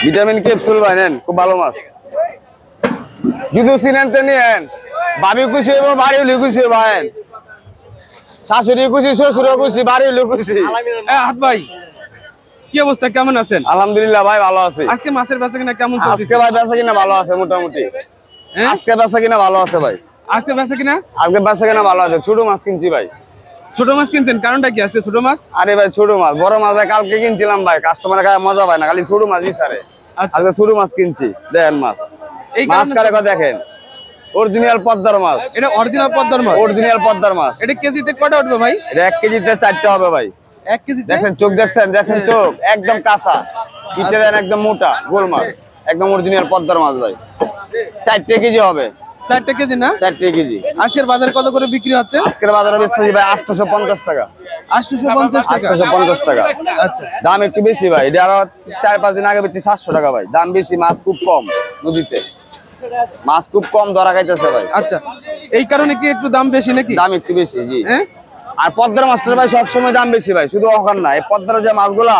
Vitamin capsule ভাই নেন, খুব ভালো মাছ। যদি চিনেন তো নিয়েন, ভাবি খুশি হইব, বাড়ি হলে খুশি হইব। শাশুড়ি খুশি, শ্বশুর খুশি, বাড়ি হলে খুশি। হাত ভাই কি অবস্থা, কেমন আছেন? আলহামদুলিল্লাহ ভাই, ভালো আছি। আজকে মাছের বেচা কিনা কেমন চলছে? আজকে ভাই বেচা কিনা ভালো আছে মোটামুটি। আজকে বেচা কিনা ভালো আছে ভাই। আজকে বেচা কিনা? আজকে বেচা কিনা ভালো আছে। ছোট মাছ কিনছি ভাই। ছোট মাছ কিনছেন, কারণটা কি আছে? ছোট মাছ? আরে ভাই ছোট মাছ, বড় মাছ ভাই কালকে কিনছিলাম ভাই, কাস্টমার খায় মজা পায় না, খালি ছোট মাছই ছাড়ে। আজকে ছোট মাছ কিনছি। দেখেন মাছ, মাছ কারে দেখেন, অরিজিনাল পদ্মার মাছ। এটা অরিজিনাল পদ্মার মাছ? অরিজিনাল পদ্মার মাছ। এটা কেজিতে কয়টা উঠবে ভাই? এটা 1 কেজিতে 4টা হবে ভাই। 1 কেজিতে? দেখেন চোখ, দেখছেন দেখেন চোখ একদম কাঁচা, কিটে দেন একদম মোটা গোল মাছ, একদম অরিজিনাল পদ্মার মাছ ভাই। 4 কেজি হবে। 4 কেজি না? 4 কেজি। আজকের বাজারে কত করে বিক্রি হচ্ছে? আজকের বাজারে বেচছি ভাই 850 টাকা। 850 টাকা? 850 টাকা। আচ্ছা, দাম একটু বেশি ভাই। এটা আরো 4-5 দিন আগে বেচছি 700 টাকা ভাই। দাম বেশি, মাছ খুব কম নদীতে, মাছ খুব কম ধরা খাইতেছে ভাই। আচ্ছা, এই কারণে কি একটু দাম বেশি নাকি? দাম একটু বেশি, জি। হ্যাঁ, আর পদ্মার মাছটার ভাই সবসময় দাম বেশি ভাই, শুধু ওখান না। এই পদ্মার যে মাছগুলা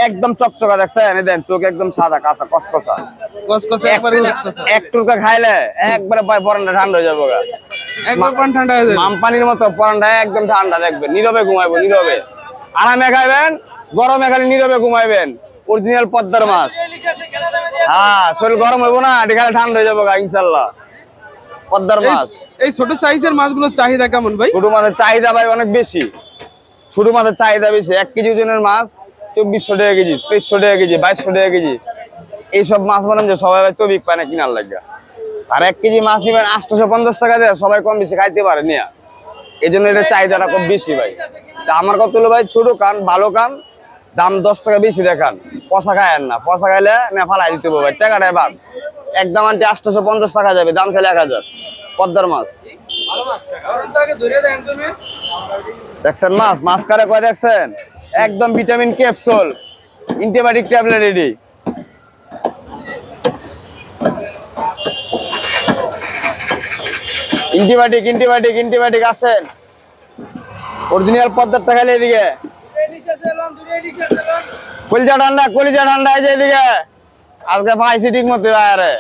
একদম চকচকা, দেখছেন এনে দেন চোখ একদম সাদা কাঁচা কসকসা। কসকসা একবারে কসকসা। এক টুকরা খাইলে একবারে ভাই পরানটা ঠান্ডা হয়ে যাবে। একবার পান ঠান্ডা হয়ে যাবে। মামপানির মতো পরানটা একদম ঠান্ডা, দেখবেন নীরবে ঘুমাইবো, নীরবে আরামে খাইবেন, গরমে খালি নীরবে ঘুমাইবেন। অরিজিনাল পদ্মার মাছ। হ্যাঁ, শরীর গরম হইব না, এটা ঠান্ডা হয়ে যাবো ইনশাল্লাহ। পদ্মার মাছ। এই ছোট সাইজের মাছগুলোর চাহিদা কেমন ভাই? ছোট মাছের চাহিদা ভাই অনেক বেশি। ছোট মাছের চাহিদা বেশি। 1 কেজি ওজনের মাছ 2400 টাকা কেজি, 2300 টাকা কেজি, 2200 টাকা কেজি। এইসব মাছ বলেন যে সবাই ভাই তবিক পায় না কিনার লাগে। আর 1 কেজি মাছ নিবেন 850 টাকা দিয়ে, সবাই কম বেশি খাইতে পারে নিয়া। এই জন্য এটা চাহিদাটা খুব বেশি ভাই। তা আমার কত হলো ভাই, ছোট কান ভালো কান, দাম 10 টাকা বেশি দেখান। পচা খায়েন না, পচা খাইলে না ফালাই দিতে হবে ভাই, টাকাটাই বাদ। একদম আনটি 850 টাকা যাবে, দাম চাইলে 1000। পদ্মার মাছ দেখছেন, মাছ মাছ কারে কয় দেখছেন, একদম vitamin capsule, antibiotic tablet ready. Antibiotic আসেন, অরিজিনাল পদ্মার টাকা এদিকে। কলিজা ঠান্ডা এই যে এদিকে। আজকে পাইছি ঠিক মতো আরে।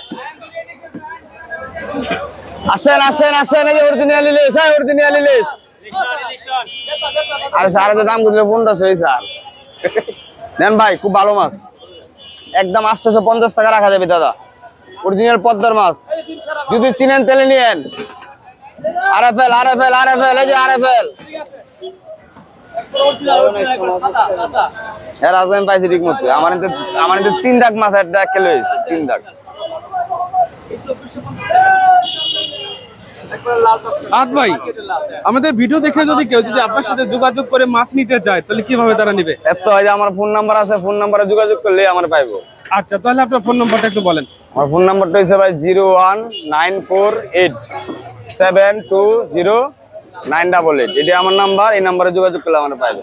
আসেন, এই যে অরিজিনাল ইলিশ, অরিজিনাল ইলিশ। আরে স্যার তো দাম কত? 1500 স্যার। নেন ভাই, খুব ভালো মাছ, একদম 850 টাকা রাখা যাবে দাদা। অরিজিনাল পদ্মার মাছ, যদি চিনেন তেলে নিয়েন। আরএফএল, এই যে আরএফএল। এর আগে আমি পাইছি ঠিক মতো। আমার 3 দাগ মাছ, 1 কিলো হয়েছে, 3 দাগ। ভাই, আমাদের ভিডিও দেখে যদি কেউ আপনার সাথে যোগাযোগ করে মাছ নিতে চায়, তাহলে কিভাবে তারা নিবে? এত হয় যে আমার ফোন নাম্বার আছে, ফোন নাম্বারে যোগাযোগ করলে আমার পাইবো। আচ্ছা, তাহলে আপনার ফোন নাম্বারটা একটু বলেন। আমার ফোন নাম্বারটা হচ্ছে ভাই 01948720988। এটা আমার নাম্বার, এই নাম্বারে যোগাযোগ করলে আমার পাইবো।